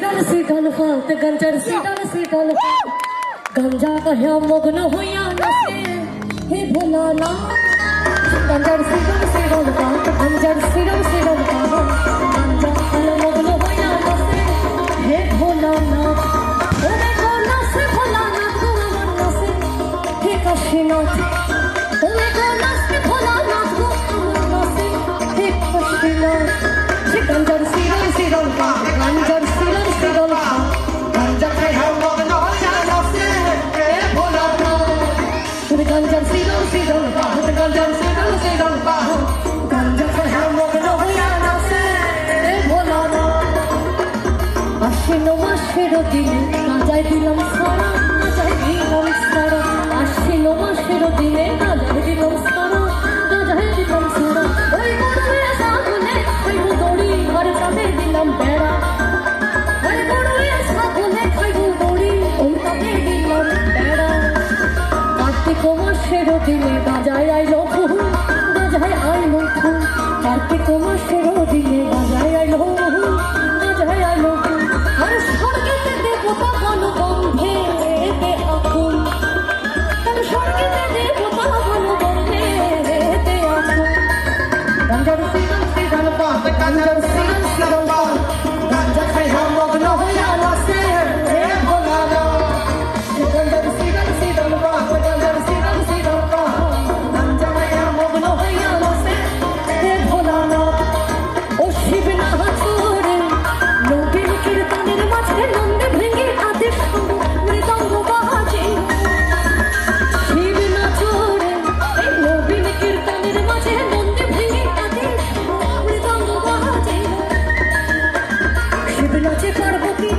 सीतल फात गंजर सीतल फात गंजा कह्या मग्न होया नसे हे भोलाना गंजर सीतल फात गंजर सीतल फात गंजा कह्या मग्न होया नसे हे भोलाना ओरे गोना से भोलाना तू अमर नसे हे काशीनाथ ओरे गोना से भोलाना तू अमर नसे हे काशीनाथ गंजर सीतल फात गंजर सीतल फात गंजा कह्या मग्न होया नसे हे भोलाना गंजर सीतल फात गंजर सीतल फात गंजा कह्या मग्न होया नसे हे भोलाना आश्विन मासेर दिने गांजाय दिलाम सारा गांजाय दिलाम सारा आश्विन मासेर दिने गांजाय दिलाम सारा गांजाय दिलाम सारा ओई गरुड़े सागुले खाइबो दড়ি আর তাতে দিলাম বেড়া ওই গরুড়ে সাগুলে খাইবো দড়ি ওই তাতে দিলাম বেড়া কার্তিক মাসের দিনে গাঁজায় আইলো ফুল গাঁজায় আইলো ফুল কার্তিক মাসের দিনে গাঁজায় আইলো ফুল গাঁজায় আইলো ফুল আর স্বর্গেতে দেবতা ভালো গন্ধে এতে আগুন আর স্বর্গেতে দেবতা ভালো গন্ধে এতে আগুন গঞ্জার সিগল পাত গঞ্জার সিগল পাত গঞ্জা খাইয়া মগ্ন হইয়া নাচে হে ভোলানা গঞ্জার সিগল পাত গঞ্জার সিগল পাত গঞ্জা খাইয়া মগ্ন হইয়া নাচে হে ভোলানা ও শিব না চোরে নবীন কীর্তনের মাঝে নন্দে ভেঙে আদেশ মৃদঙ্গ বাজে শিব না চোরে এই নবীন কীর্তনের মাঝে নন্দে ভেঙে আদেশ মৃদঙ্গ বাজে শিব নাচে পার্বতী